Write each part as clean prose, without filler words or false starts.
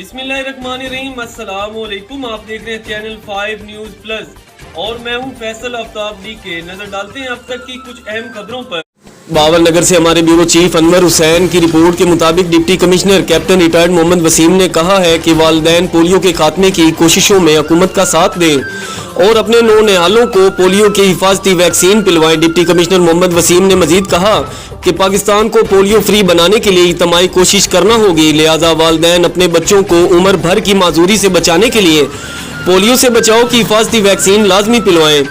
बिस्मिल्लाहिर्रहमानिर्रहीम, अस्सलाम वालेकुम। आप देख रहे हैं चैनल 5 न्यूज़ प्लस और मैं हूं फैसल आफ्ताब के। नजर डालते हैं अब तक की कुछ अहम खबरों पर। बावल नगर से हमारे ब्यूरो चीफ अनवर हुसैन की रिपोर्ट के मुताबिक deputy commissioner captain retired Mohammad Waseem ने कहा है कि वालिदैन पोलियो के खात्मे की कोशिशों में हुकूमत का साथ दें और अपने नौनिहालों को पोलियो की हिफाजती वैक्सीन पिलवाएं। डिप्टी कमिश्नर मोहम्मद वसीम ने मजीद कहा कि पाकिस्तान को पोलियो फ्री बनाने के लिए इज्तिमाई कोशिश करना होगी, लिहाजा वालिदैन अपने बच्चों को उम्र भर की माजूरी से बचाने के लिए पोलियो से बचाव की हिफाजती वैक्सीन लाजमी पिलवाएं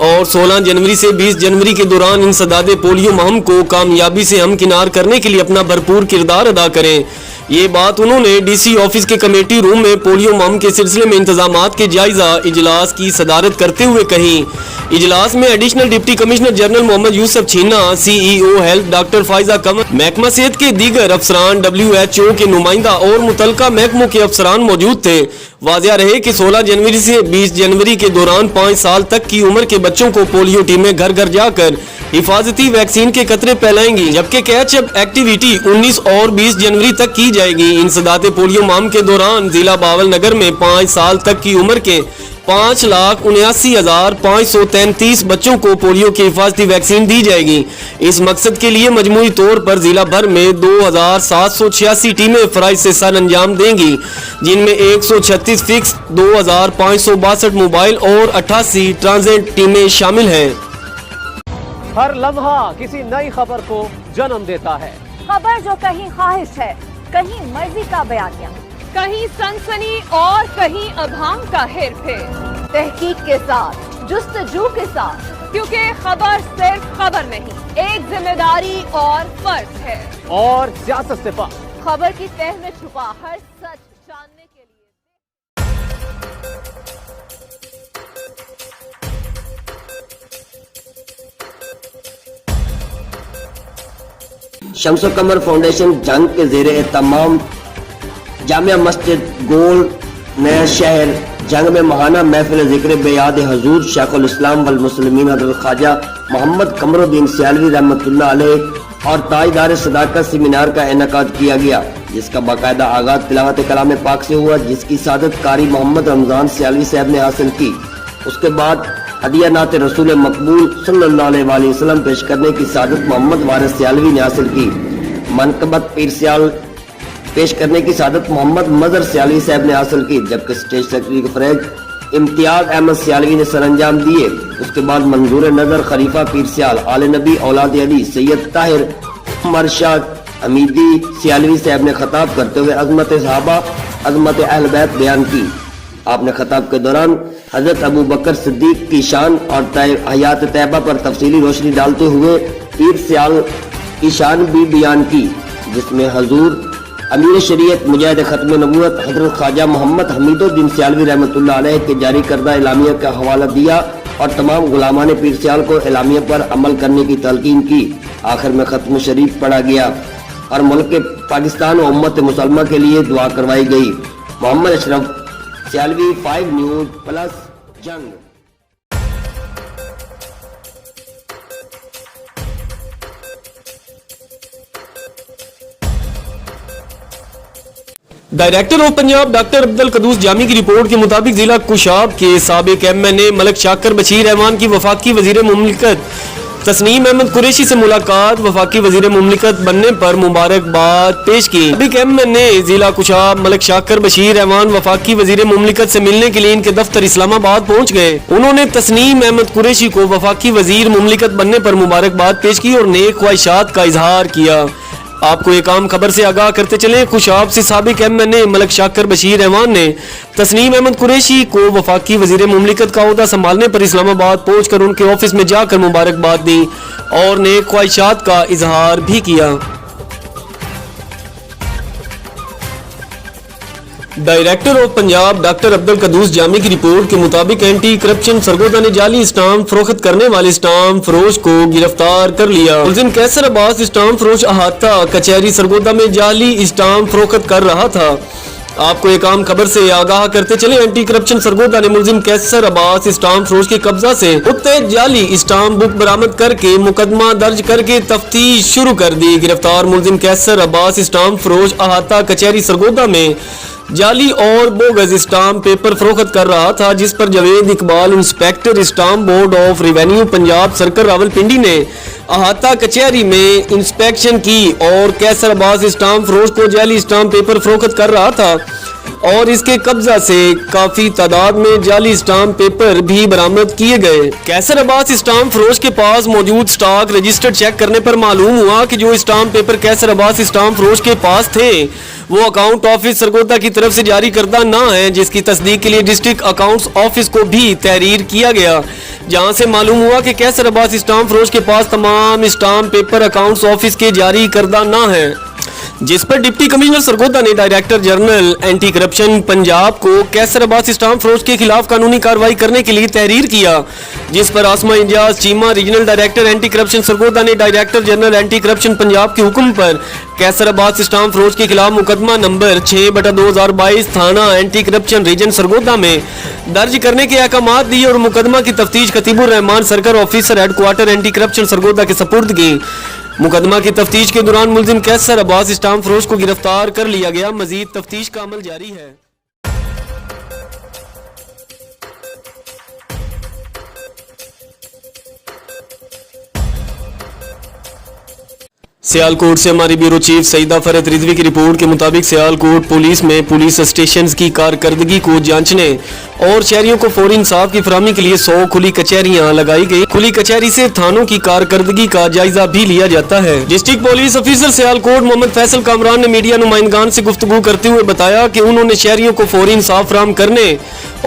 और 16 जनवरी से 20 जनवरी के दौरान इंसदादे पोलियो मुहिम को कामयाबी से हमकिनार करने के लिए अपना भरपूर किरदार अदा करें। ये बात उन्होंने डीसी ऑफिस के कमेटी रूम में पोलियो मुहिम के सिलसिले में इंतजामात के जायजा इजलास की सदारत करते हुए कही। इजलास में additional deputy commissioner general Mohammad Yousaf Chheena, CEO health doctor Faiza Qamar, महकमा सेहत के दीगर अफसरान, WHO के नुमाइंदा और मुतलका महकमों के अफसरान मौजूद थे। वाज़िया रहे कि 16 जनवरी से 20 जनवरी के दौरान 5 साल तक की उम्र के बच्चों को पोलियो टीमें घर घर जाकर हिफाजती वैक्सीन के कतरे फैलाएंगी, जबकि कैचअप एक्टिविटी 19 और 20 जनवरी तक की जाएगी। इंसदादे पोलियो मुहिम के दौरान जिला बावल नगर में 5 साल तक की उम्र के 5,79,533 बच्चों को पोलियो की हिफाजती वैक्सीन दी जाएगी। इस मकसद के लिए मजमूई तौर पर जिला भर में 2,786 टीमें फराइज से सर अंजाम देंगी, जिनमें 136 फिक्स, 2,562 मोबाइल और 88 ट्रांजिट टीमें शामिल हैं। हर लम्हा किसी नई खबर को जन्म देता है। खबर जो कहीं ख्वाहिश है, कहीं मर्जी का बयानिया, कहीं सनसनी और कहीं अभाम का हेरफेर, तहकीक के साथ, जुस्तजू के साथ, क्योंकि खबर सिर्फ खबर नहीं, एक जिम्मेदारी और फर्ज है। और सियासत से पार खबर की तह में छुपा हर सच जानने के लिए शम्सो कमर फाउंडेशन जंग के ज़ेरे तमाम जामिया मस्जिद गोल नया शहर जंग में महाना महफिल ज़िक्र बेयाद हजूर शेखुल इस्लाम वल मुस्लिमीन हज़रत ख्वाजा मोहम्मद कमरुद्दीन सियालवी रहमतुल्लाह अलैह और ताजदार सदाकत सेमिनार का इनेकाद किया गया, जिसका बाकायदा आगाज तिलावत कलाम पाक से हुआ, जिसकी सादत कारी मोहम्मद रमजान सियालवी साहब ने हासिल की। उसके बाद हदिया नाते रसूल मकबूल सल्लल्लाहु अलैहि वसल्लम पेश करने की सादत मोहम्मद वारिस सियालवी ने हासिल की। मनकबत पीर सियाल पेश करने की सादत मोहम्मद मजर सियालवी साहब ने हासिल की, जबकि स्टेज सेक्रेटरी फरेज इम्तियाज अहमद सियालवी ने सरअंजाम दिए। उसके बाद मंजूर नजर खलीफा पीर सियाल आले नबी औलाद अली सैयद ताहिर मरशाद हमीदी सियालवी साहब ने खताब करते हुए अजमत सहाबा अजमत अहल बैत बयान की। आपने खताब के दौरान हजरत अबू बकर सिद्दीक की शान और हयात तैयबा पर तफसीली रोशनी डालते हुए पीर सियाल की शान भी बयान की, जिसमें हजूर अमीर शरीयत मुजाहिद खत्म नबूवत हजरत ख्वाजा मोहम्मद हमीदुद्दीन सियालवी रहमतुल्लाह अलैह के जारी करदा इलामिया का हवाला दिया और तमाम गुलामान पीर सियाल को इलामिया पर अमल करने की तलकीन की। आखिर में खत्म शरीफ पढ़ा गया और मुल्क पाकिस्तान और उम्मत मुसलमान के लिए दुआ करवाई गई। मोहम्मद अशरफ सियालवी 5 न्यूज़ प्लस जंग। Director of Punjab doctor Abdul Quddus Jami की रिपोर्ट के मुताबिक जिला कुशाब के साबिक MNA मलिक शाकर बशीर रहमान की वफाकी वजीर मुमलिकत तस्नीम अहमद कुरैशी से मुलाकात, वफाकी वजीर मुमलिकत बनने पर मुबारकबाद पेश की। साबिक MNA जिला कुशाब मलिक शाकर बशीर रहमान वफाकी वजीर मुमलिकत से मिलने के लिए इनके दफ्तर इस्लामाबाद पहुंच गए। उन्होंने तस्नीम अहमद कुरैशी को वफाकी वजीर मुमलिकत बनने पर मुबारकबाद पेश की और नेक ख्वाहिशात का इजहार किया। आपको एक आम खबर से आगाह करते चले, कुशाब से साबिक MNA मलिक शाकर बशीर रहमान ने तस्नीम अहमद कुरैशी को वफाकी वजीर मुमलिकत का ओहदा संभालने पर इस्लामाबाद पहुंचकर उनके ऑफिस में जाकर मुबारकबाद दी और नेक ख्वाहिशात का इजहार भी किया। Director of Punjab doctor Abdul Quddus Jami की रिपोर्ट के मुताबिक एंटी करप्शन सरगोदा ने जाली स्टाम्प फरोख्त करने वाले स्टाम्प फरोश को गिरफ्तार कर लिया। मुलजिम कैसर अब्बास स्टाम्प फरोश अहाता कचहरी सरगोदा में जाली स्टाम्प फरोख्त कर रहा था। आपको एक आम खबर से आगाह करते चले, एंटी करप्शन सरगोदा ने मुलजिम कैसर अब्बास स्टाम्प फरोश के कब्जा से उत्तेज जाली स्टाम्प बुक बरामद करके मुकदमा दर्ज करके तफ्तीश शुरू कर दी। गिरफ्तार मुलजिम कैसर अब्बास स्टाम्प फरोश अहाता कचहरी सरगोदा में जाली और बोगस स्टाम्प पेपर फरोख्त कर रहा था, जिस पर Javed Iqbal inspector stamp board of revenue Punjab circle Rawalpindi ने अहाता कचहरी में इंस्पेक्शन की और कैसर अब्बास स्टाम्प फरोश को जाली स्टाम्प पेपर फरोख्त कर रहा था और इसके कब्जा से काफी तादाद में जाली स्टाम्प पेपर भी बरामद किए गए। कैसर अब्बास स्टाम्प फरोश के पास मौजूद स्टॉक रजिस्टर चेक करने पर मालूम हुआ कि जो स्टाम्प पेपर कैसर अब्बास स्टाम्प फरोश के पास थे वो अकाउंट ऑफिस सरगोदा की तरफ से जारी करदा ना है, जिसकी तस्दीक के लिए डिस्ट्रिक्ट अकाउंट्स ऑफिस को भी तहरीर किया गया, जहां से मालूम हुआ कि कैसर अब्बास स्टाम्प फरोश के पास तमाम स्टाम्प पेपर अकाउंट्स ऑफिस के जारी करदा ना है, जिस पर डिप्टी कमिश्नर सरगोदा ने director general anti corruption Punjab को कैसर अब्बास स्टाम्प फरोश के खिलाफ कानूनी कार्रवाई करने के लिए तहरीर किया, जिस पर Asma Ijaz Cheema regional director anti corruption Sargodha ने director general anti corruption Punjab के हुक्म पर कैसर अब्बास स्टाम्प फरोश के खिलाफ मुकदमा नंबर 6/2022 थाना एंटी करप्शन रीजन सरगोदा में दर्ज करने के अहकाम दिए और मुकदमा की तफ्तीश Khatibur Rehman circle officer headquarter anti corruption Sargodha के सपुर्द की। मुकदमा की तफ्तीश के दौरान मुलजिम कैसर अब्बास स्टाम्प फरोश को गिरफ्तार कर लिया गया। मजीद तफ्तीश का अमल जारी है। सियालकोट से हमारी ब्यूरो चीफ सईदा फरहत रिजवी की रिपोर्ट के मुताबिक सियालकोट पुलिस में पुलिस स्टेशन की कारकर्दगी को जांचने और शहरियों को फौरी इंसाफ की फराहमी के लिए 100 खुली कचहरियां लगाई गई। खुली कचहरी से थानों की कारकर्दगी का जायजा भी लिया जाता है। District police officer Sialkot Mohammad Faisal Kamran ने मीडिया नुमाइंदगान से गुफ्तगू करते हुए बताया कि उन्होंने शहरियों को फौरी इंसाफ फराहम करने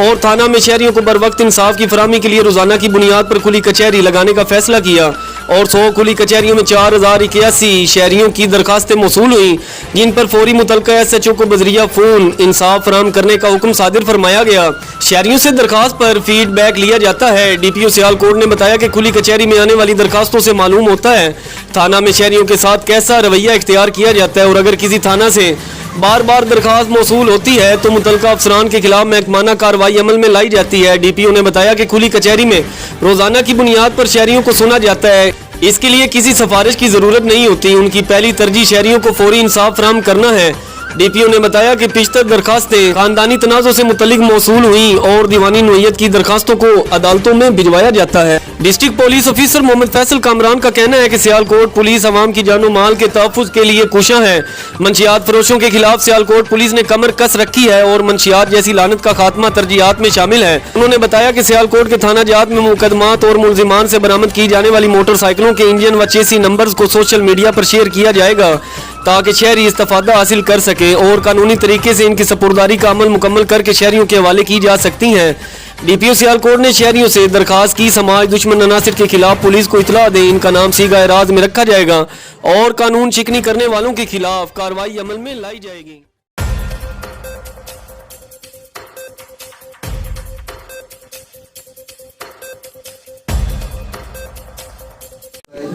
और थाना में शहरियों को बर वक्त इंसाफ की फराहमी के लिए रोजाना की बुनियाद पर खुली कचहरी लगाने का फैसला किया और 100 खुली कचहरियों में 4081 शहरियों की दरखास्तें मौसूल हुई, जिन पर फौरी मुतलका SHO को बजरिया फोन इंसाफ फराहम करने का हुक्म सादिर फरमाया गया। शहरियों से दरखास्त पर फीडबैक लिया जाता है। DPO सियालकोट ने बताया कि खुली कचहरी में आने वाली दरखास्तों से मालूम होता है थाना में शहरियों के साथ कैसा रवैया इख्तियार किया जाता है और अगर किसी थाना से बार बार दरखास्त मौसूल होती है तो मुतलका अफसरान के खिलाफ महकमाना कार्रवाई अमल में लाई जाती है। DPO ने बताया कि खुली कचहरी में रोजाना की बुनियाद पर शहरियों को सुना जाता है, इसके लिए किसी सिफारिश की जरूरत नहीं होती। उनकी पहली तरजीह शहरियों को फौरी इंसाफ फराहम करना है। DPO ने बताया कि 75 दरखास्तें खानदानी तनाज़ों से मुतल्लिक मौसूल हुई और दीवानी नोयत की दरखास्तों को अदालतों में भिजवाया जाता है। District police officer Mohammad Faisal Kamran का कहना है कि सियालकोट पुलिस अवाम की जानो माल के तहफ़्फ़ुज़ के लिए कुशा है। मंशियात फरोशों के खिलाफ सियालकोट पुलिस ने कमर कस रखी है और मंशियात जैसी लानत का खात्मा तरजीहात में शामिल है। उन्होंने बताया कि सियालकोट के थाना जात में मुकदमात और मुलजिमान से बरामद की जाने वाली मोटरसाइकिलों के इंजन व चेसी नंबर्स को सोशल मीडिया पर शेयर किया जाएगा ताकि शहरी इस्तेफादा हासिल कर सके और कानूनी तरीके से इनकी सपुर्दारी का अमल मुकम्मल करके शहरियों के हवाले की जा सकती हैं। DPO सियालकोट ने शहरियों से दरखास्त की समाज दुश्मन अनासिर के खिलाफ पुलिस को इतला दें, इनका नाम सीगा राज में रखा जाएगा और कानून शिकनी करने वालों के खिलाफ कार्रवाई अमल में लाई जाएगी।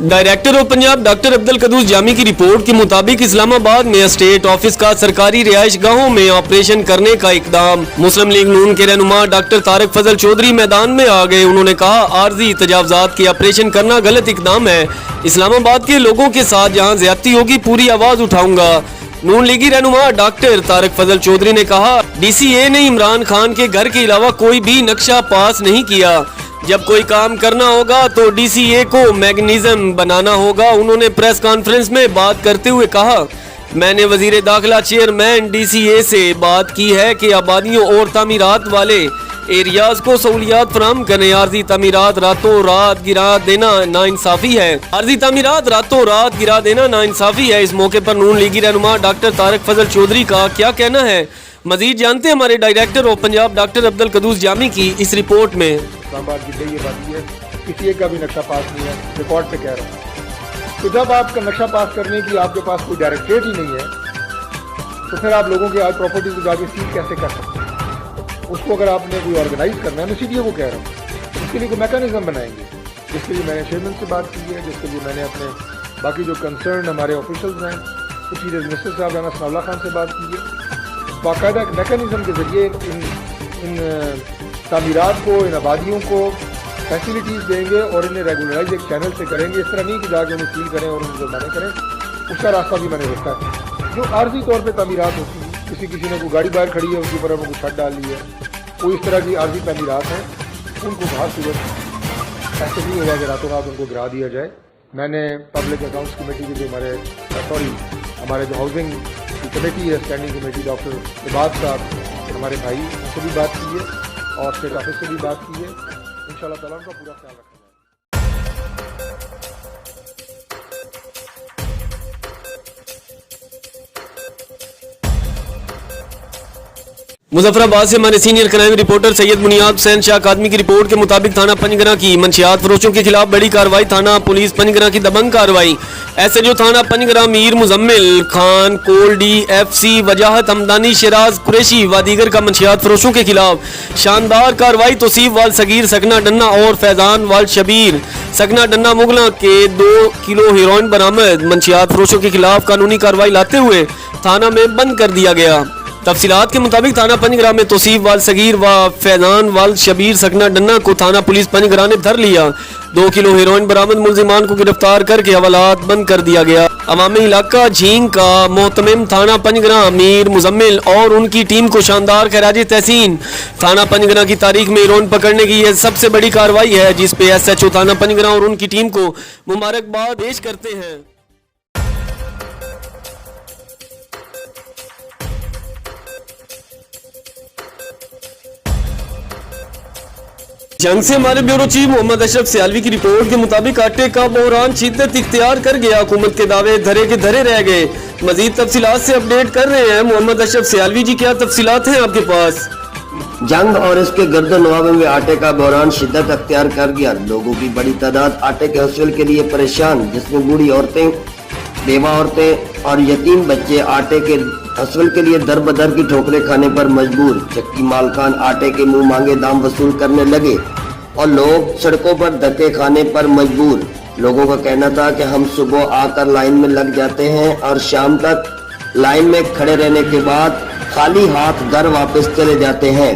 Director of Punjab doctor Abdul Quddus Jami की रिपोर्ट के मुताबिक इस्लामाबाद में स्टेट ऑफिस का सरकारी रिहाइश गाहों में ऑपरेशन करने का इकदाम। मुस्लिम लीग नून के रहनुमा डॉक्टर तारक फजल चौधरी मैदान में आ गए। उन्होंने कहा आर्जी तजावजात के ऑपरेशन करना गलत इकदाम है। इस्लामाबाद के लोगों के साथ जहां ज्यादती होगी पूरी आवाज उठाऊंगा। नून लीगी रहनुमा डॉक्टर तारक फजल चौधरी ने कहा DCA ने इमरान खान के घर के अलावा कोई भी नक्शा पास नहीं किया। जब कोई काम करना होगा तो DCA को मैकेनिज्म बनाना होगा। उन्होंने प्रेस कॉन्फ्रेंस में बात करते हुए कहा मैंने वजीर दाखिला चेयरमैन DCA से बात की है कि आबादियों और तामीरात वाले एरियाज को सहूलियात फराहम करें। आर्जी तामीरात रातों रात गिरा देना नाइंसाफी है। आर्जी तामीरात रातों रात गिरा देना नाइंसाफी है। इस मौके पर नून लीगी रहनुमा डॉक्टर तारक फजल चौधरी का क्या कहना है, मजीद जानते हैं हमारे director of Punjab doctor Abdul Quddus Jami की इस रिपोर्ट में। इस्लामाबाद की ये बात है, किसी एक का भी नक्शा पास नहीं है, रिकॉर्ड पे कह रहा हूँ। तो जब आपका नक्शा पास करने की आपके पास कोई डायरेक्टरेट ही नहीं है तो फिर आप लोगों की आज प्रॉपर्टी को जाके सील कैसे कर सकते हैं? उसको अगर आपने कोई ऑर्गेनाइज करना है, मैं सीधे को कह रहा हूँ, इसके लिए कोई मैकेनिज्म बनाएंगे, जिसके लिए मैंने चेयरमैन से बात की है, जिसके लिए मैंने अपने बाकी जो कंसर्न हमारे ऑफिशल्स हैं चीफ मिनिस्टर साहब राना सनाउल्लाह खान से बात की है। बाकायदा एक मैकेनिज्म के ज़रिए इन तामीरात को, इन आबादियों को फैसिलिटीज़ देंगे और इन्हें रेगुलराइज एक चैनल से करेंगे। इस तरह नहीं कि जाके उन्हें सील करें और उन्हें जुर्माने करें, उसका रास्ता भी मैंने देखा है। जो आर्जी तौर पे तामीरात होती हैं किसी ने कोई गाड़ी बाहर खड़ी है उसके ऊपर हमने कुछ छत डाल ली है, कोई इस तरह की आर्जी तमीरात हैं, उनको बाहर सूरत ऐसे नहीं होगा कि रातों रात उनको गिरा दिया जाए। मैंने पब्लिक अकाउंट्स कमेटी के जो हमारे जो हाउसिंग की कमेटी है, स्टैंडिंग कमेटी, डॉक्टर लिबास साहब हमारे भाई, उनसे भी बात की है और स्टेट ऑफिस से भी बात की है। इंशाअल्लाह ताला उनका पूरा ख्याल रखा जाए। मुजफ्फराबाद से हमारे senior crime reporter Syed Muniyab Hussain Shah अकादमी की रिपोर्ट के मुताबिक थाना पंजगरा की मंशियात फरोशों के खिलाफ बड़ी कार्रवाई। थाना पुलिस पंजगरा की दबंग कार्रवाई। एसएचओ थाना पंजगरा मीर मुजम्मिल खान कोल्डी FC वजाहत हमदानी शराज कुरैशी व दीगर का मंशियात फरोशों के खिलाफ शानदार कार्रवाई। तौसीफ वाल सगीर सकना डन्ना और फैजान वाल शबीर सकना डन्ना मुगला के 2 किलो हेरोइन बरामद। मंशियात फरोशों के खिलाफ कानूनी कार्रवाई लाते हुए थाना में बंद कर दिया गया। तफसीलात के मुताबिक थाना पंजगरा में तौसीफ वाल सगीर व फैजान वाल शबीर सकना डन्ना को थाना पुलिस पंजगरा ने धर लिया। 2 किलो हेरोइन बरामद। मुलजिमान को गिरफ्तार करके हवालात बंद कर दिया गया। अवामी इलाका झींग का मोहतमिम थाना पंजगरा मीर मुजम्मिल और उनकी टीम को शानदार खैराज तहसीन। थाना पंजगरा की तारीख में हेरोइन पकड़ने की यह सबसे बड़ी कार्रवाई है, जिस पे SHO थाना पंजगरा और उनकी टीम को मुबारकबाद पेश करते हैं। जंग से हमारे ब्यूरो चीफ मोहम्मद अशरफ सियालवी की रिपोर्ट के मुताबिक आटे का बहरान शिद्दत इख्तियार कर गया। हुकूमत के दावे धरे के धरे रह गए। मजीद तफसीलात से अपडेट कर रहे हैं मोहम्मद अशरफ सियालवी जी। क्या तफसीलात हैं आपके पास? जंग और इसके गर्द नवाबे में आटे का बहरान शिद्दत अख्तियार कर गया। लोगों की बड़ी तादाद आटे के हसूल के लिए परेशान, जिसमें बूढ़ी औरतें, बेवा औरतें और यतीम बच्चे आटे के हसूल के लिए दर बदर की ठोकरें खाने पर मजबूर। चक्की मालकान आटे के मुंह मांगे दाम वसूल करने लगे और लोग सड़कों पर धक्के खाने पर मजबूर। लोगों का कहना था कि हम सुबह आकर लाइन में लग जाते हैं और शाम तक लाइन में खड़े रहने के बाद खाली हाथ घर वापस चले जाते हैं।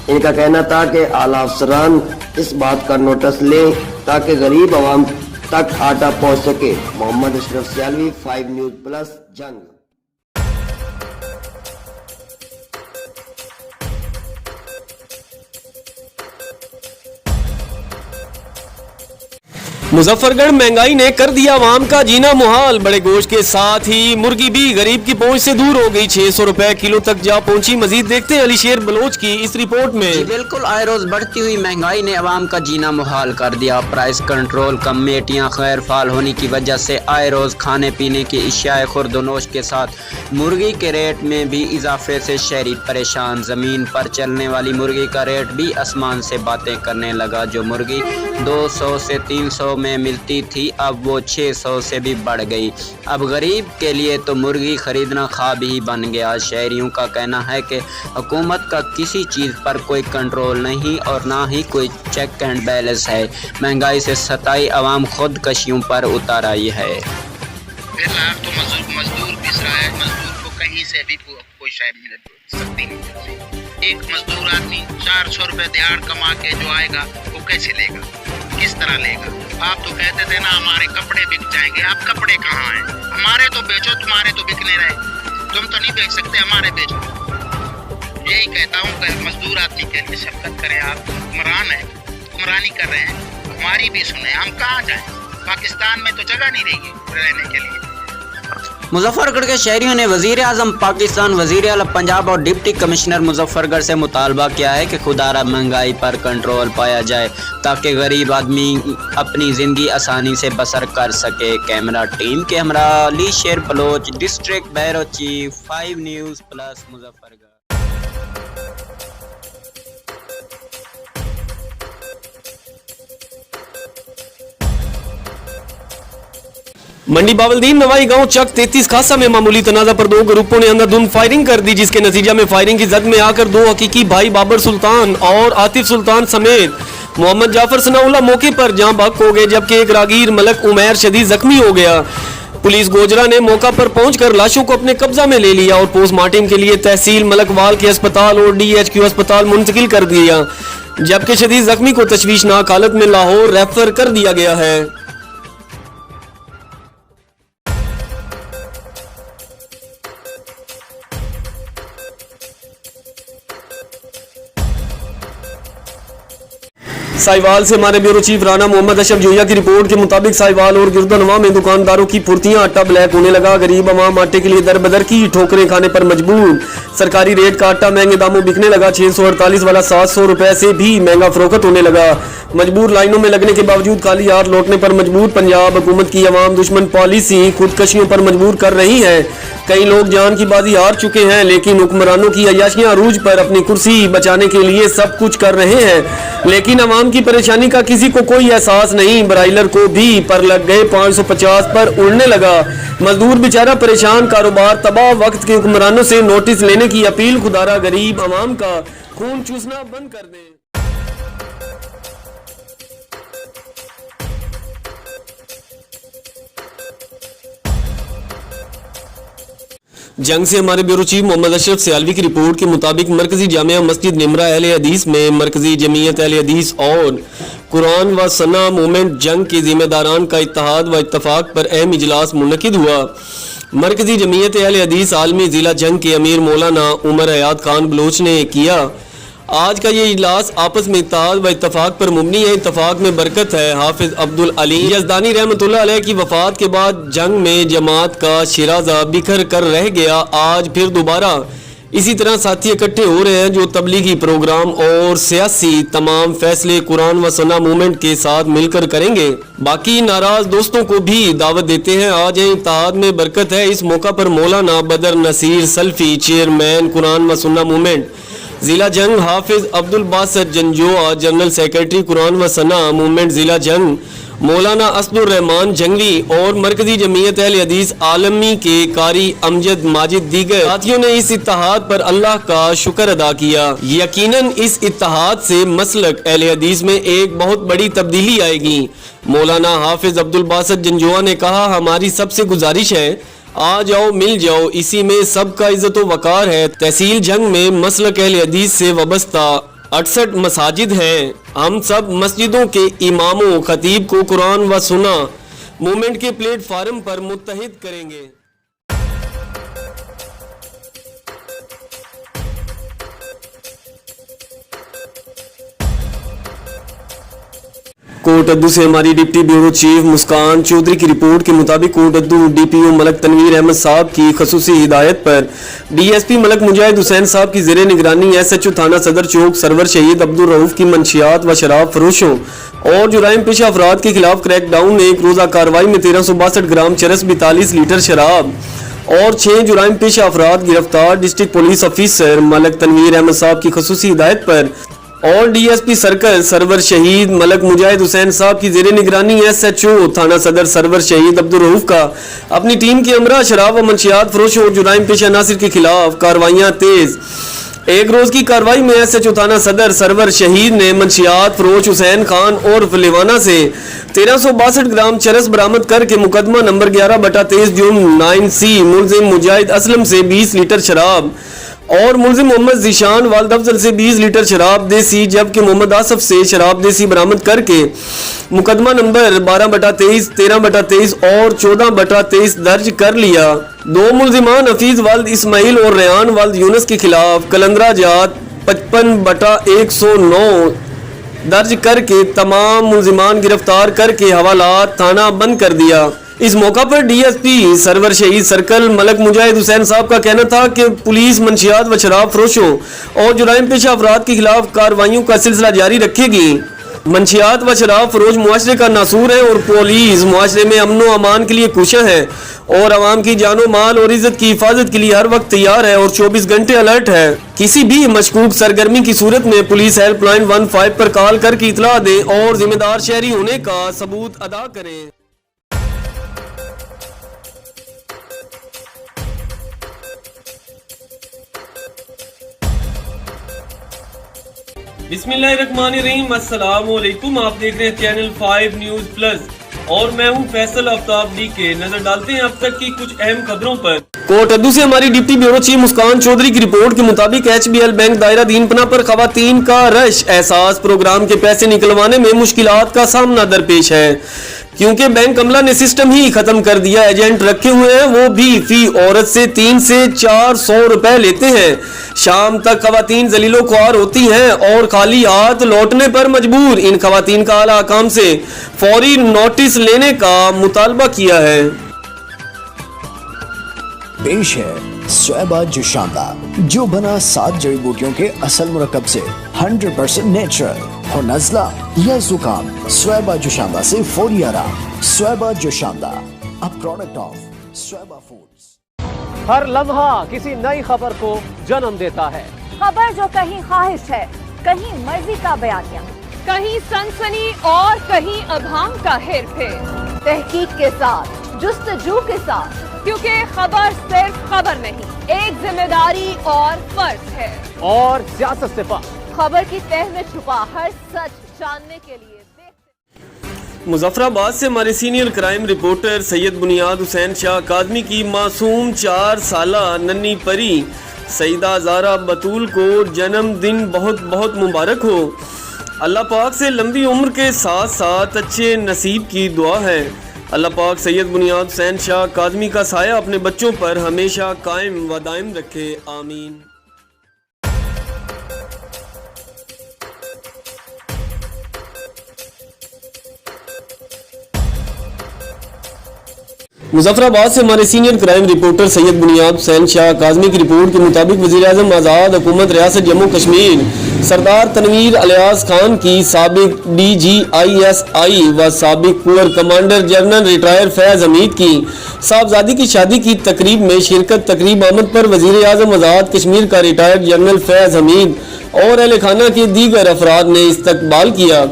इनका कहना था कि आला अफसरान इस बात का नोटिस लें ताकि गरीब आवाम तक आटा पहुंच सके। मोहम्मद अशरफ सियालवी, 5 न्यूज़ प्लस, जंग। मुजफ्फरगढ़ महंगाई ने कर दिया आवाम का जीना मुहाल। बड़े गोश्त के साथ ही मुर्गी भी गरीब की पहुंच से दूर हो गई। 600 रुपए किलो तक जा पहुंची। मजीद देखते हैं अलीशेर बलोच की इस रिपोर्ट में। बिल्कुल, आए रोज बढ़ती हुई महंगाई ने आवाम का जीना मुहाल कर दिया। प्राइस कंट्रोल कमेटियां गैर फाल होने की वजह से आए रोज खाने पीने की अशियाए खुर्दनोश के साथ मुर्गी के रेट में भी इजाफे से शहरी परेशान। जमीन पर चलने वाली मुर्गी का रेट भी आसमान से बातें करने लगा। जो मुर्गी 200 से 300 में मिलती थी अब वो 600 से भी बढ़ गई। अब गरीब के लिए तो मुर्गी खरीदना ख्वाब ही बन गया। शहरियों का कहना है कि हुकूमत का किसी चीज़ पर कोई कंट्रोल नहीं और ना ही कोई चेक एंड बैलेंस है। महंगाई से सताई आवाम खुदकशियों पर उतर आई है। तो मजदूर पिस रहा है। मजदूर को कहीं से भी कोई शायद मिल सकती नहीं। एक मजदूर आदमी 400 रुपए दिहाड़ कमा के जो आएगा वो कैसे लेगा, किस तरह लेगा? आप तो कहते थे ना हमारे कपड़े बिक जाएंगे। आप कपड़े कहाँ हैं? हमारे तो बेचो, तुम्हारे तो बिकने रहे। तुम तो नहीं बेच सकते, हमारे बेचो। यही कहता हूँ कि मजदूर आदमी के लिए शफकत करें। आप हुक्मरान हैं, हुक्मरानी कर रहे हैं, हमारी भी सुने। हम कहाँ जाएं? पाकिस्तान में तो जगह नहीं रहेगी रहने के लिए। मुजफ्फरगढ़ के शहरियों ने वजीर आजम पाकिस्तान, वजीर आला पंजाब और डिप्टी कमिश्नर मुजफ्फरगढ़ से मुतालबा किया है कि खुदारा महंगाई पर कंट्रोल पाया जाए ताकि गरीब आदमी अपनी ज़िंदगी आसानी से बसर कर सके। कैमरा टीम के हमरा Alisher Baloch, district bureau chief, 5 news plus, Muzaffargarh. Mandi Bahauddin नवाई गांव चक 33 खासा में मामूली तनाजा पर 2 ग्रुपों ने अंधाधुंध फायरिंग कर दी, जिसके नतीजा में फायरिंग की जद में आकर 2 हकीकी भाई बाबर सुल्तान और आतिफ सुल्तान समेत मोहम्मद जाफर सनाउल्लाह मौके पर जहां बहक हो गए, जबकि एक रागीर मलक उमैर शदीद जख्मी हो गया। पुलिस गोजरा ने मौका पर पहुंचकर लाशों को अपने कब्जा में ले लिया और पोस्टमार्टम के लिए तहसील मलकवाल के अस्पताल और DHQ अस्पताल मुंतकिल कर दिया, जबकि शदीद जख्मी को तशवीशनाक हालत में लाहौर रेफर कर दिया गया है। साहिवाल से हमारे ब्यूरो चीफ राना मोहम्मद अशरफ जोया की रिपोर्ट के मुताबिक साहिवाल और गिरदनवा में दुकानदारों की फुर्तियां, आटा ब्लैक होने लगा। गरीब अवाम आटे के लिए दर बदर की, ठोकरें खाने पर मजबूर। सरकारी रेट का आटा महंगे दामों बिकने लगा। 648 वाला 700 रुपए से भी महंगा फरोख्त होने लगा। मजबूर लाइनों में लगने के बावजूद खाली हाथ लौटने पर मजबूर। पंजाब हुकूमत की अवाम दुश्मन पॉलिसी खुदकशियों पर मजबूर कर रही है। कई लोग जान की बाजी हार चुके हैं, लेकिन हुक्मरानों की अय्याशियां अरूज पर अपनी कुर्सी बचाने के लिए सब कुछ कर रहे हैं, लेकिन अवाम की परेशानी का किसी को कोई एहसास नहीं। ब्राइलर को भी पर लग गए 550 पर उड़ने लगा। मजदूर बेचारा परेशान, कारोबार तबाह। वक्त के हुक्मरानों से नोटिस लेने की अपील। खुदारा गरीब अवाम का खून चूसना बंद कर दें। जंग से हमारे ब्यूरो चीफ मोहम्मद अशरफ सियालवी की रिपोर्ट के मुताबिक मरकजी जामिया मस्जिद निमरा अहले हदीस में मरकजी जमीयत अहले हदीस और कुरान व सन्ना मूवमेंट जंग के जिम्मेदारान का इत्तेहाद व इत्तफाक पर अहम इजलास मुनक़िद हुआ। मरकजी जमीयत अहले हदीस आलमी ज़िला जंग के अमीर मौलाना उमर हयात खान बलोच ने किया। आज का ये इजलास आपस में इत्तेहाद व इत्तफाक पर मुबनी है। इत्तफाक में बरकत है। हाफिज अब्दुल अली यज़दानी रहमतुल्लाह अलैह की वफात के बाद जंग में जमात का शिराजा बिखर कर रह गया। आज फिर दोबारा इसी तरह साथी इकट्ठे हो रहे हैं जो तबलीगी प्रोग्राम और सियासी तमाम फैसले कुरान व सन्ना मूवमेंट के साथ मिलकर करेंगे। बाकी नाराज दोस्तों को भी दावत देते हैं। आज इत्तेहाद में बरकत है। इस मौका पर मौलाना बदर नसीर सल्फी चेयरमैन कुरान व सन्ना मूवमेंट जिला जंग, हाफिज अब्दुल बासत जंजोआ जनरल सेक्रेटरी कुरान व सन्ना मूवमेंट जिला जंग, मौलाना असदुर रहमान जंगली और मरकजी जमीयत अहले हदीस आलमी के कारी अमजद माजिद दीगर साथियों ने इस इत्तेहाद पर अल्लाह का शुक्र अदा किया। यकीनन इस इत्तेहाद से मसलक अहले हदीस में एक बहुत बड़ी तब्दीली आएगी। मौलाना हाफिज अब्दुल बासत जंजोआ ने कहा, हमारी सबसे गुजारिश है आ जाओ मिल जाओ, इसी में सबका इज्जत व वकार है। तहसील जंग में मसलक अहले हदीस से वबस्ता 68 मसाजिद हैं। हम सब मस्जिदों के इमामों खतीब को कुरान व सुन्ना मूवमेंट के प्लेटफार्म पर मुत्तहिद करेंगे। कोटअद्दू से हमारी डिप्टी ब्यूरो चीफ मुस्कान चौधरी की रिपोर्ट के मुताबिक कोटअद्दू डीपीओ मलक तनवीर अहमद साहब की खसूसी हिदायत पर डीएसपी मलक मुजाहिद हुसैन साहब की ज़ेरे निगरानी एसएचओ थाना सदर चौक सरवर शहीद अब्दुल रऊफ की मंशियात व शराब फरोशों और जुराइम पेशा अफराद के खिलाफ क्रैकडाउन में एक रोज़ा कार्रवाई में 1362 ग्राम चरस, 42 लीटर शराब और 6 जुराइम पेशा अफराद गिरफ्तार। District police officer Malik Tanveer Ahmad साहब की खसूसी हिदायत पर और डीएसपी सर्कल सरवर शहीद मलक मुजाहिद हुसैन साहब की ज़ेरे निगरानी एसएचओ थाना सदर सरवर शहीद अब्दुल रऊफ का अपनी टीम के हमरा शराब व मंशियात फरोशों और जुराइम पेशा नासिर के खिलाफ कार्रवाइयाँ तेज। एक रोज की कार्रवाई में एसएचओ थाना सदर सरवर शहीद ने मंशियात फरोश हुसैन खान और फिलेवाना से 1362 ग्राम चरस बरामद करके मुकदमा नंबर 11/23 जून 9C मुलजिम मुजाहिद असलम से 20 लीटर शराब और मुलजिम मोहम्मद जीशान वालिद अफजल से 20 लीटर शराब देसी जबकि मोहम्मद आसफ से शराब देसी बरामद करके मुकदमा नंबर 12/23, 13/23 और 14/23 दर्ज कर लिया। दो मुलजिमान हफीज वालिद इस्माइल और रेहान वालिद यूनस के खिलाफ कलंदरा जात 55/109 दर्ज करके तमाम मुलजिमान गिरफ्तार करके हवालात थाना बंद कर दिया। इस मौका पर डीएसपी सरवर शहीद सर्कल मलक मुजाहिद हुसैन साहब का कहना था कि पुलिस मंशियात व शराब फरोशों और जुराइम पेशा अफराद के खिलाफ कार्रवाइयों का सिलसिला जारी रखेगी। मंशियात व शराब फरोश मुआशरे का नासूर है और पुलिस मुआशरे में अमन व अमान के लिए कोशा है और आवाम की जानो माल और इज्जत की हिफाजत के लिए हर वक्त तैयार है और 24 घंटे अलर्ट है। किसी भी मशकूक सरगर्मी की सूरत में पुलिस हेल्पलाइन 15 पर कॉल करके इतला दे और जिम्मेदार शहरी होने का सबूत अदा करें। बिस्मिल्लाहिर्रहमानिर्रहीम, अस्सलाम वालेकुम। आप देख रहे हैं चैनल 5 न्यूज प्लस और मैं हूं फैसल आफ्ताब डी के। नजर डालते हैं अब तक की कुछ अहम खबरों पर। कोटद्दू से हमारी डिप्टी ब्यूरो चीफ मुस्कान चौधरी की रिपोर्ट के मुताबिक HBL बैंक दायरा दीनपना पर खवातीन का रश एहसास प्रोग्राम के पैसे निकलवाने में मुश्किलात का सामना दरपेश है, क्योंकि बैंक अमला ने सिस्टम ही खत्म कर दिया। एजेंट रखे हुए हैं, वो भी फी औरत से 300 से 400 रुपए लेते हैं। शाम तक खवातीन जलीलो ख्वार होती हैं और खाली हाथ लौटने पर मजबूर। इन खवातीन का आला हकाम से फौरी नोटिस लेने का मुतालबा किया है। पेश है स्वैबा जुशांदा, जो बना 7 जड़ी बूटियों के असल मुरक्कब से 100% नेचुरल। हो नज़ला या जुकाम, स्वैबा जुशांदा से फौरी आराम। स्वैबा जुशांदा, अ प्रोडक्ट ऑफ स्वैबा फूड्स। हर लम्हा किसी नई खबर को जन्म देता है। खबर जो कहीं ख्वाहिश है, कहीं मर्जी का बयानिया, कहीं सनसनी और कहीं अभांग का हेरफेर। तहकीक के साथ, जुस्तजू के साथ, क्योंकि खबर सिर्फ खबर नहीं, एक जिम्मेदारी और फर्ज है। और सियासत से पार खबर की तह में छुपा हर सच जानने के लिए मुजफ्फराबाद से हमारे सीनियर क्राइम रिपोर्टर सैयद बुनियाद हुसैन शाह अकादमी की मासूम 4 साला नन्ही परी सईदा ज़ारा बतूल को जन्मदिन बहुत बहुत मुबारक हो। अल्लाह पाक से लंबी उम्र के साथ साथ अच्छे नसीब की दुआ है। अल्लाह पाक सैयद बुनियाद हुसैन शाह अकादमी का साया अपने बच्चों पर हमेशा कायम व दायम रखे, आमीन। मुजफ्फराबाद से हमारे सीनियर क्राइम रिपोर्टर सैयद बुनियाद हुसैन शाह अकादमी की रिपोर्ट के मुताबिक वज़ीर-ए-आज़म आज़ाद हुकूमत रियासत जम्मू कश्मीर सरदार तनवीर अलियास खान की साबिक DGISI व साबिक कोर कमांडर जनरल रिटायर फैज़ हमीद की साहबजादी की शादी की तकरीब में शिरकत। तकरीब आमद पर वज़ीर-ए-आज़म आज़ाद कश्मीर का रिटायर्ड जनरल फैज़ हमीद और अहले खाना के दीगर अफराद ने इस्तकबाल किया।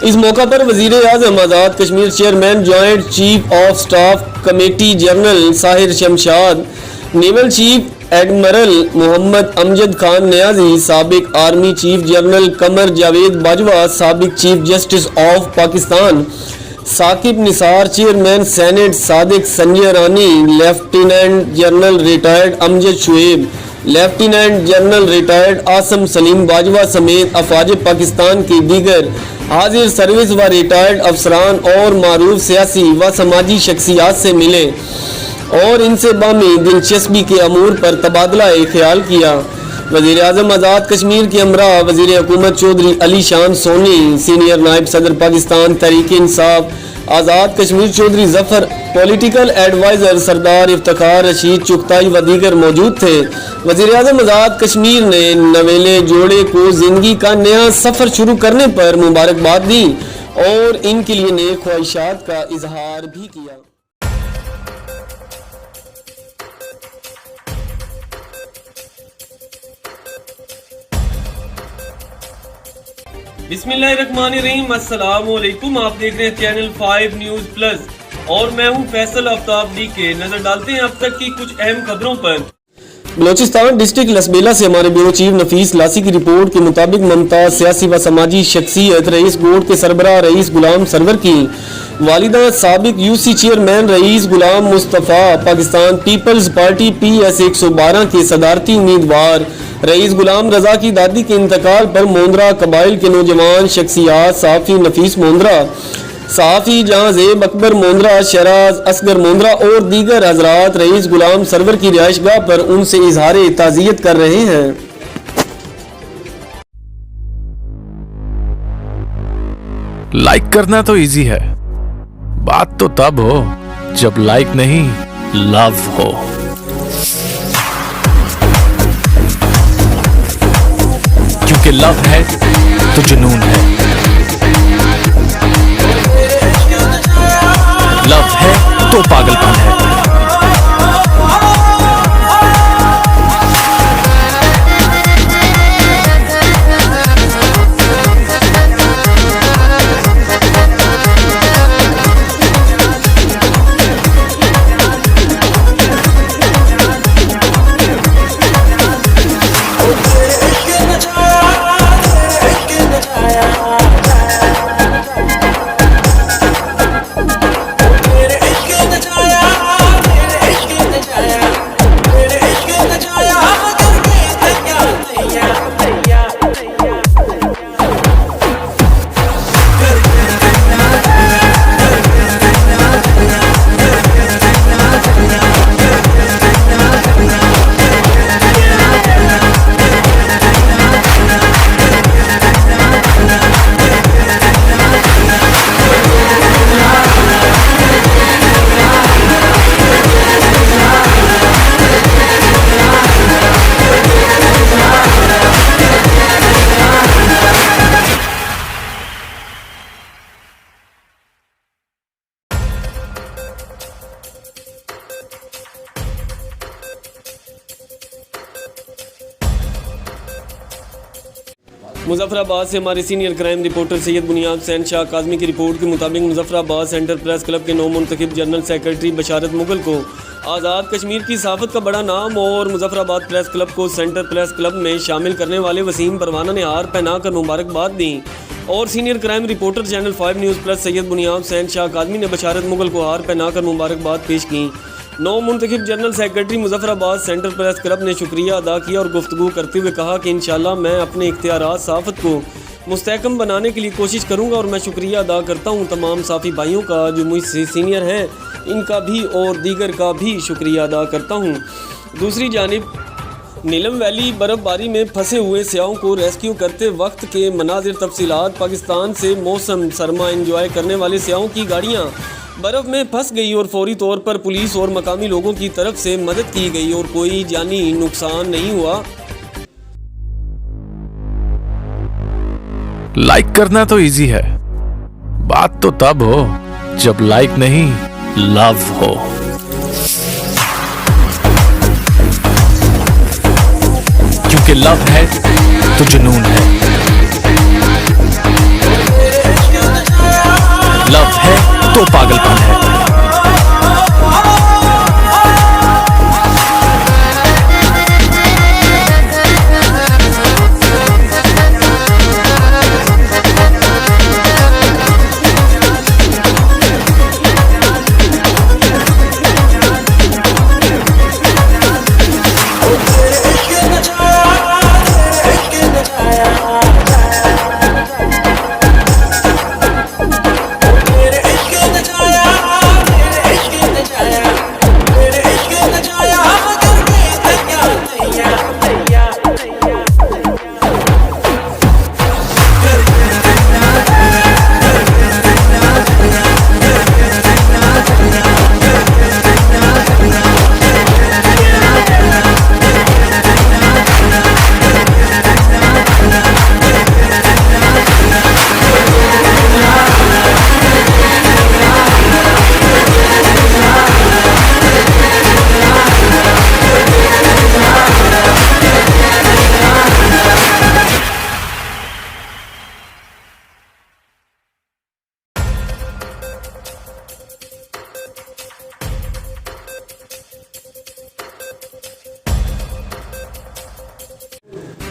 इस मौका पर वज़ीर-ए-आज़म Azad Kashmir chairman joint chief of staff committee general Sahir Shamshad, naval chief admiral Mohammad Amjad Khan Niazi, साबिक army chief general Qamar Javed Bajwa, साबिक chief justice of Pakistan Saqib Nisar, chairman senate Sadiq Sanjrani, lieutenant general retired Amjad Shoaib, lieutenant general retired Asim Saleem Bajwa समेत अफवाज पाकिस्तान के दीगर हाजिर सर्विस व रिटायर्ड अफसरान और मारूफ सियासी व समाजी शख्सियात से मिले और इनसे बामी दिलचस्पी के अमूर पर तबादला ख्याल किया। वज़ीर-ए-आज़म आज़ाद कश्मीर के हमरा वज़ीर हुकूमत चौधरी अली शान सोनी, सीनियर नायब सदर पाकिस्तान तहरीक इंसाफ आज़ाद कश्मीर चौधरी जफर, पॉलिटिकल एडवाइज़र सरदार इफ्तिखार रशीद चुगताई व दीगर मौजूद थे। वज़ीर-ए-आज़म आज़ाद कश्मीर ने नवेले जोड़े को ज़िंदगी का नया सफ़र शुरू करने पर मुबारकबाद दी और इनके लिए नेक ख्वाहिशात का इजहार भी किया। बिस्मिल्लाहिर्रहमानिर्रहीम, अस्सलाम वालेकुम। आप देख रहे हैं चैनल 5 न्यूज़ प्लस और मैं हूं फैसल आफ्ताब DK। नजर डालते हैं अब तक की कुछ अहम खबरों पर। बलोचिस्तान डिस्ट्रिक्ट लसबेला से हमारे ब्यूरो चीफ नफीस लासी की रिपोर्ट के मुताबिक मुमताज सियासी व समाजी शख्सियत रईस बोर्ड के सरबराह रईस गुलाम सरवर की वालिदा साबिक UC chairman Raees Ghulam Mustafa Pakistan Peoples Party PS 112 के सदारती उम्मीदवार रईस गुलाम रजा की दादी के इंतकाल पर मोंदरा कबाइल के नौजवान शख्सियात साफ़ी नफीस मोंदरा, साफ़ी जहांज़ेब अकबर मोंदरा, शराज असगर मोंदरा और दीगर हजरात रईस गुलाम सरवर की रिहाइशगाह पर उनसे इजहार ताज़ियत कर रहे हैं। लाइक करना तो इजी है, बात तो तब हो जब लाइक नहीं लव हो। क्योंकि लव है तो जुनून है, लव है तो पागलपन है। मुजफ्फराबाद से हमारे सीनियर क्राइम रिपोर्टर सैयद बुनियाद हुसैन शाह काज़मी की रिपोर्ट के मुताबिक मुजफ्फराबाद सेंट्रल प्रेस क्लब के नौ मुंतखब जनरल सेक्रेटरी बशारत मुगल को आज़ाद कश्मीर की सहाफ़त का बड़ा नाम और मुजफ्फराबाद प्रेस क्लब को सेंट्रल प्रेस क्लब में शामिल करने वाले वसीम परवाना ने हार पहना कर मुबारकबाद दी। और senior crime reporter channel 5 news plus Syed बुनियाद हुसैन शाह काज़मी ने बशारत मुगल को हार पहना कर मुबारकबाद पेश की। नौ मुंतखब general secretary Muzaffarabad central press club ने शुक्रिया अदा किया और गुफ्तगू करते हुए कहा कि इंशाल्लाह मैं अपने इख्तियारात सहाफ़त को मुस्तहकम बनाने के लिए कोशिश करूंगा और मैं शुक्रिया अदा करता हूं तमाम साफ़ी भाइयों का जो मुझसे सीनियर हैं, इनका भी और दीगर का भी शुक्रिया अदा करता हूं। दूसरी जानिब नीलम वैली बर्फ़बारी में फंसे हुए सियाहों को रेस्क्यू करते वक्त के मनाजिर तफसीलात। पाकिस्तान से मौसम सरमा एंजॉय करने वाले सियाहों की गाड़ियाँ बर्फ़ में फंस गई और फौरी तौर पर पुलिस और मकामी लोगों की तरफ से मदद की गई और कोई जानी नुकसान नहीं हुआ। लाइक करना तो इजी है, बात तो तब हो जब लाइक नहीं लव हो। क्योंकि लव है तो जुनून है, लव है तो पागलपन है।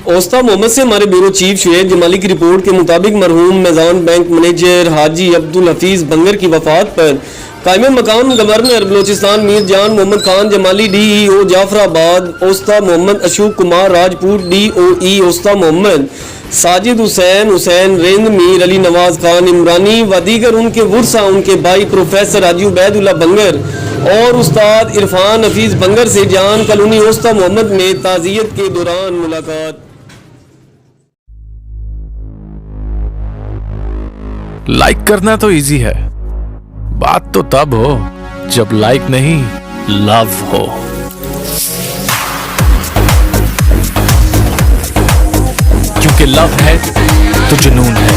ओस्ता मोहम्मद से हमारे ब्यूरो चीफ शुएब जमाली की रिपोर्ट के मुताबिक मरहूम मेज़ान बैंक मैनेजर हाजी अब्दुल हफीज बंगर की वफात पर कायम मकाम गवर्नर बलोचिस्तान मीर जान मोहम्मद खान जमाली DEO जाफराबाद, ओस्ता मोहम्मद अशोक कुमार राजपूत DOE ओस्ता मोहम्मद साजिद हुसैन रिंद, मीर अली नवाज खान इमरानी व दीगर उनके वुरसा उनके भाई प्रोफेसर हाजी उबैदुल्लाह बंगर और उस्ताद इरफान हफीज बंगर से जान कॉलोनी ओस्ता मोहम्मद में ताज़ियत के दौरान मुलाकात। लाइक करना तो इजी है, बात तो तब हो जब लाइक नहीं लव हो। क्योंकि लव है तो जुनून है,